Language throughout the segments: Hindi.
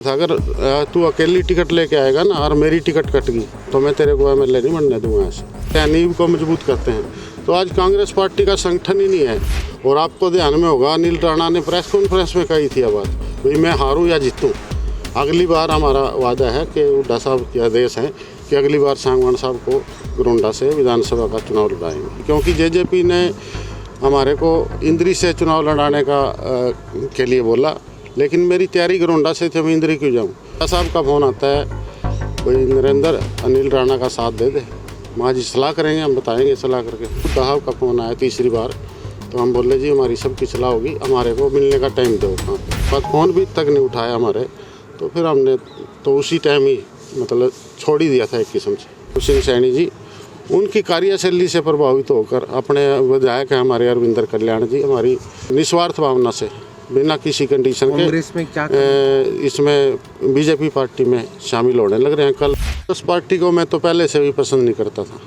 अगर तू अकेली टिकट लेके आएगा ना और मेरी टिकट कट गई तो मैं तेरे को एमएलए नहीं बनने दूंगा। ऐसे नींव को मजबूत करते हैं। तो आज कांग्रेस पार्टी का संगठन ही नहीं है। और आपको ध्यान में होगा, अनिल राणा ने प्रेस कॉन्फ्रेंस में कही थी बात, भाई मैं हारूं या जीतूं। अगली बार हमारा वादा है कि हुड्डा साहब के आदेश हैं कि अगली बार सांगवान साहब को गोंडा से विधानसभा का चुनाव लड़ाएंगे, क्योंकि जेजेपी ने हमारे को इंद्री से चुनाव लड़ाने के लिए बोला, लेकिन मेरी तैयारी गोंडा से थी, मैं इंद्री क्यों जाऊँ। साहब का फ़ोन आता है, कोई नरेंद्र अनिल राणा का साथ दे दे, माँ जी सलाह करेंगे, हम बताएंगे सलाह करके। साहब का फ़ोन आया तीसरी बार, तो हम बोले जी हमारी सबकी सलाह होगी, हमारे को मिलने का टाइम दो। बस फ़ोन भी तक नहीं उठाया हमारे, तो फिर हमने तो उसी टाइम ही मतलब छोड़ ही दिया था एक किस्म से। सिंह सैनी जी उनकी कार्यशैली से प्रभावित होकर अपने विधायक हैं हमारे अरविंदर कल्याण जी, हमारी निस्वार्थ भावना से बिना किसी कंडीशन के कांग्रेस में क्या इसमें बीजेपी पार्टी में शामिल होने लग रहे हैं। कल उस पार्टी को मैं तो पहले से भी पसंद नहीं करता था।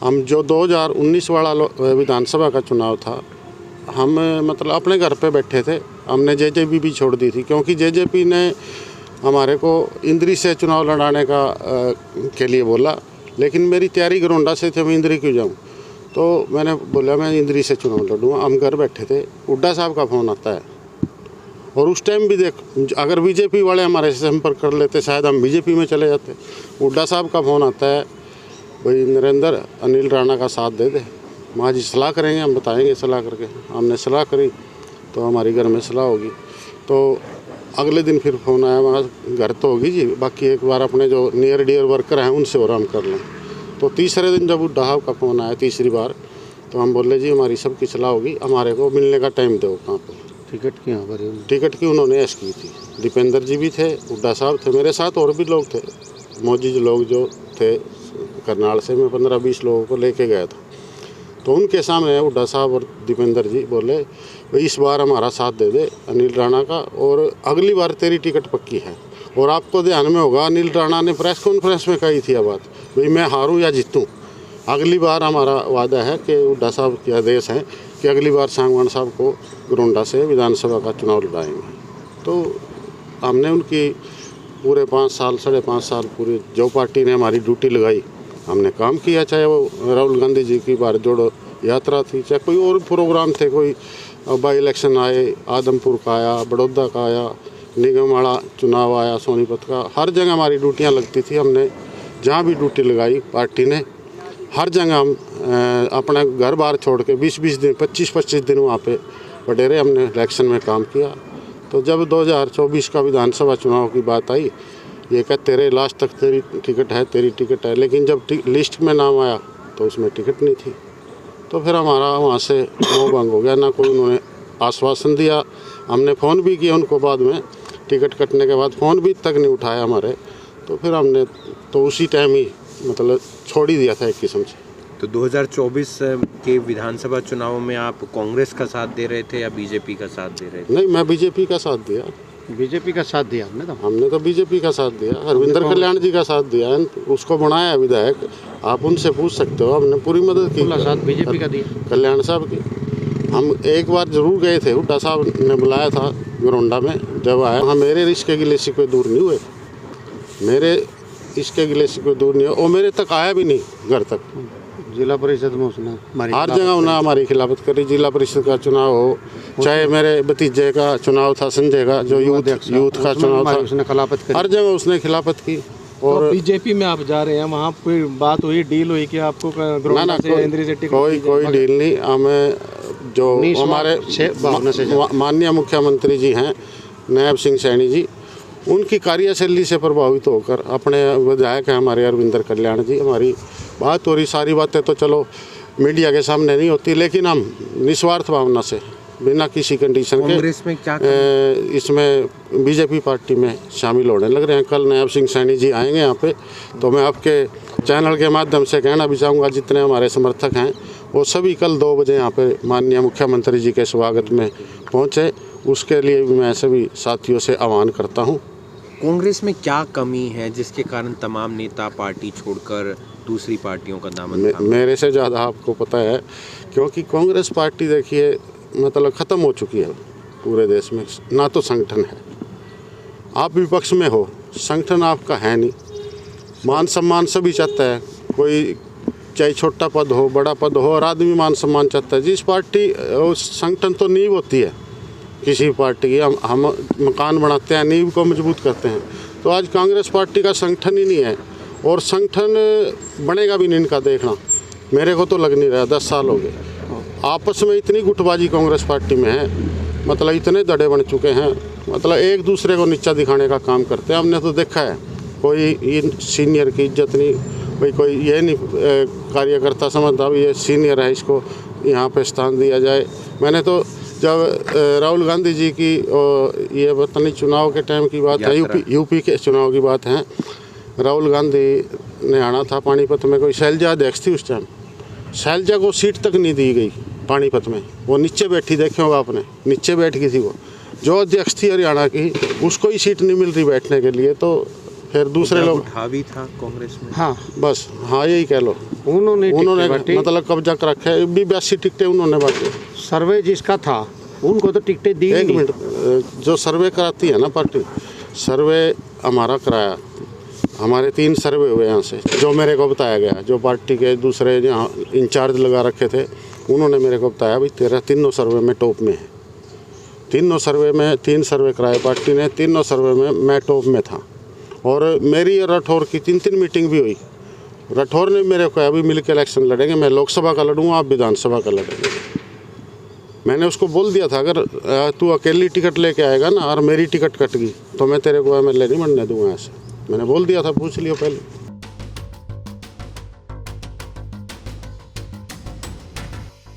हम जो 2019 वाला विधानसभा का चुनाव था, हम मतलब अपने घर पे बैठे थे, हमने जेजेपी भी छोड़ दी थी, क्योंकि जेजेपी ने हमारे को इंद्री से चुनाव लड़ाने के लिए बोला, लेकिन मेरी तैयारी गोंडा से थी, मैं इंद्री क्यों जाऊँ। तो मैंने बोला मैं इंद्री से चुनाव लड़ूँगा। हम घर बैठे थे, हुड्डा साहब का फ़ोन आता है, और उस टाइम भी देख, अगर बीजेपी वाले हमारे से संपर्क कर लेते शायद हम बीजेपी में चले जाते। हुड्डा साहब का फ़ोन आता है, भाई नरेंद्र अनिल राणा का साथ दे दे, माँ जी सलाह करेंगे, हम बताएंगे सलाह करके। हमने सलाह करी तो हमारी घर में सलाह होगी। तो अगले दिन फिर फ़ोन आया, वहाँ घर तो होगी जी, बाकी एक बार अपने जो नियर डियर वर्कर हैं उनसे और हम कर लें। तो तीसरे दिन जब हुड्डा साहब का फ़ोन आया तीसरी बार, तो हम बोले जी हमारी सबकी सलाह होगी, हमारे को मिलने का टाइम दो। कहाँ पे टिकट की यहाँ पर टिकट की उन्होंने ऐश की थी। दीपेंद्र जी भी थे, हुड्डा साहब थे, मेरे साथ और भी लोग थे, मौजूद लोग जो थे करनाल से, मैं 15-20 लोगों को लेके गया था। तो उनके सामने हुड्डा साहब और दीपेंद्र जी बोले, भाई इस बार हमारा साथ दे दे अनिल राणा का, और अगली बार तेरी टिकट पक्की है। और आपको ध्यान में होगा, अनिल राणा ने प्रेस कॉन्फ्रेंस में कही थी बात, भाई मैं हारूं या जीतूं। अगली बार हमारा वादा है कि हुड्डा साहब के आदेश हैं कि अगली बार सांगवान साहब को गोंडा से विधानसभा का चुनाव लड़ाएंगे। तो हमने उनकी पूरे 5 साल 5.5 साल पूरी जो पार्टी ने हमारी ड्यूटी लगाई, हमने काम किया। चाहे वो राहुल गांधी जी की भारत जोड़ो यात्रा थी, चाहे कोई और प्रोग्राम थे, कोई बाई इलेक्शन आए, आदमपुर का आया, बड़ौदा का आया, निगमवाड़ा चुनाव आया, सोनीपत का, हर जगह हमारी ड्यूटियाँ लगती थी। हमने जहाँ भी ड्यूटी लगाई पार्टी ने, हर जगह हम अपना घर बार छोड़ के 20-20 दिन 25-25 दिन वहाँ पे पड़े रहे, हमने इलेक्शन में काम किया। तो जब 2024 का विधानसभा चुनाव की बात आई, ये कह तेरे लास्ट तक तेरी टिकट है, तेरी टिकट है, लेकिन जब लिस्ट में नाम आया तो उसमें टिकट नहीं थी। तो फिर हमारा वहाँ से मोह भंग हो गया, ना कोई उन्होंने आश्वासन दिया। हमने फ़ोन भी किया उनको बाद में, टिकट कटने के बाद फ़ोन भी तक नहीं उठाया हमारे। तो फिर हमने तो उसी टाइम ही मतलब छोड़ ही दिया था एक किस्म से। तो 2024 के विधानसभा चुनाव में आप कांग्रेस का साथ दे रहे थे या बीजेपी का साथ दे रहे थे? नहीं, मैं बीजेपी का साथ दिया। बीजेपी का साथ दिया हमने तो बीजेपी का साथ दिया, अरविंदर कल्याण जी का साथ दिया, उसको बनाया विधायक। आप उनसे पूछ सकते हो, हमने पूरी मदद की। साथ बीजेपी का दिया, कल्याण साहब की। हम एक बार जरूर गए थे, हुड्डा साहब ने बुलाया था गोंडा में, जब आया हाँ मेरे रिश्ते गिले से कोई दूर नहीं हुए, मेरे इसके गिले से कोई दूर नहीं हुआ, और मेरे तक आया भी नहीं घर तक। जिला परिषद में उसने हर जगह उन्होंने हमारी खिलाफत करी। जिला परिषद का चुनाव हो, चाहे मेरे भतीजे का चुनाव था, संजय का जो यूथ का चुनाव था, उसने खिलाफत करी। हर जगह उसने खिलाफत की। और तो बीजेपी में आप जा रहे हैं, वहाँ कोई बात हुई, डील हुई कि आपको ना कोई डील नहीं। हमें जो हमारे माननीय मुख्यमंत्री जी हैं नायब सिंह सैनी जी, उनकी कार्यशैली से प्रभावित होकर अपने विधायक हैं हमारे अरविंदर कल्याण जी, हमारी बात हो रही। सारी बातें तो चलो मीडिया के सामने नहीं होती, लेकिन हम निस्वार्थ भावना से बिना किसी कंडीशन के कांग्रेस में क्या इसमें बीजेपी पार्टी में शामिल होने लग रहे हैं। कल नायब सिंह सैनी जी आएंगे यहाँ पे, तो मैं आपके चैनल के माध्यम से कहना भी चाहूँगा, जितने हमारे समर्थक हैं वो सभी कल 2 बजे यहाँ पे माननीय मुख्यमंत्री जी के स्वागत में पहुँचे। उसके लिए भी मैं सभी साथियों से आह्वान करता हूँ। कांग्रेस में क्या कमी है जिसके कारण तमाम नेता पार्टी छोड़कर दूसरी पार्टियों का दामन थामे? मेरे से ज़्यादा आपको पता है, क्योंकि कांग्रेस पार्टी देखिए मतलब ख़त्म हो चुकी है पूरे देश में, ना तो संगठन है। आप विपक्ष में हो, संगठन आपका है नहीं, मान सम्मान सभी चाहता है, कोई चाहे छोटा पद हो बड़ा पद हो, और आदमी मान सम्मान चाहता है। जिस पार्टी संगठन तो नींव होती है किसी पार्टी की, हम मकान बनाते हैं, नींव को मजबूत करते हैं। तो आज कांग्रेस पार्टी का संगठन ही नहीं है और संगठन बनेगा भी नहीं इनका, देखना मेरे को तो लग नहीं रहा। 10 साल हो गए, आपस में इतनी गुटबाजी कांग्रेस पार्टी में है, मतलब इतने दड़े बन चुके हैं, मतलब एक दूसरे को नीचा दिखाने का काम करते हैं। हमने तो देखा है, कोई सीनियर की इज्जत नहीं, भाई कोई ये नहीं कार्यकर्ता समझता ये सीनियर है, इसको यहाँ पे स्थान दिया जाए। मैंने तो जब राहुल गांधी जी की ये पता नहीं चुनाव के टाइम की बात है, यूपी के चुनाव की बात है, राहुल गांधी ने आना था पानीपत में, कोई शैलजा अध्यक्ष थी उस टाइम, शैलजा को सीट तक नहीं दी गई पानीपत में, वो नीचे बैठी, देखे होगा आपने, नीचे बैठ गई थी वो, जो अध्यक्ष थी हरियाणा की, उसको ही सीट नहीं मिल रही बैठने के लिए। तो फिर दूसरे लोग हावी था कांग्रेस में। हाँ, बस हाँ यही कह लो, उन्होंने मतलब कब्जा कर रखा है। 82 टिकटें उन्होंने बांटी। सर्वे जिसका था उनको तो टिकटें दी। एक मिनट, जो सर्वे कराती है ना पार्टी, सर्वे हमारा कराया, हमारे 3 सर्वे हुए यहाँ से, जो मेरे को बताया गया, जो पार्टी के दूसरे यहाँ इंचार्ज लगा रखे थे उन्होंने मेरे को बताया भाई तेरा तीनों सर्वे में टॉप में है। तीनों सर्वे में 3 सर्वे कराए पार्टी ने, तीनों सर्वे में मैं टॉप में था। और मेरी राठौर की 3 मीटिंग भी हुई। राठौर ने मेरे को अभी मिलकर इलेक्शन लड़ेंगे, मैं लोकसभा का लड़ूंगा, आप विधानसभा का लड़ेंगे। मैंने उसको बोल दिया था अगर तू अकेली टिकट लेके आएगा ना और मेरी टिकट कट गई तो मैं तेरे को MLA नहीं बनने दूंगा ऐसे, मैंने बोल दिया था, पूछ लियो पहले।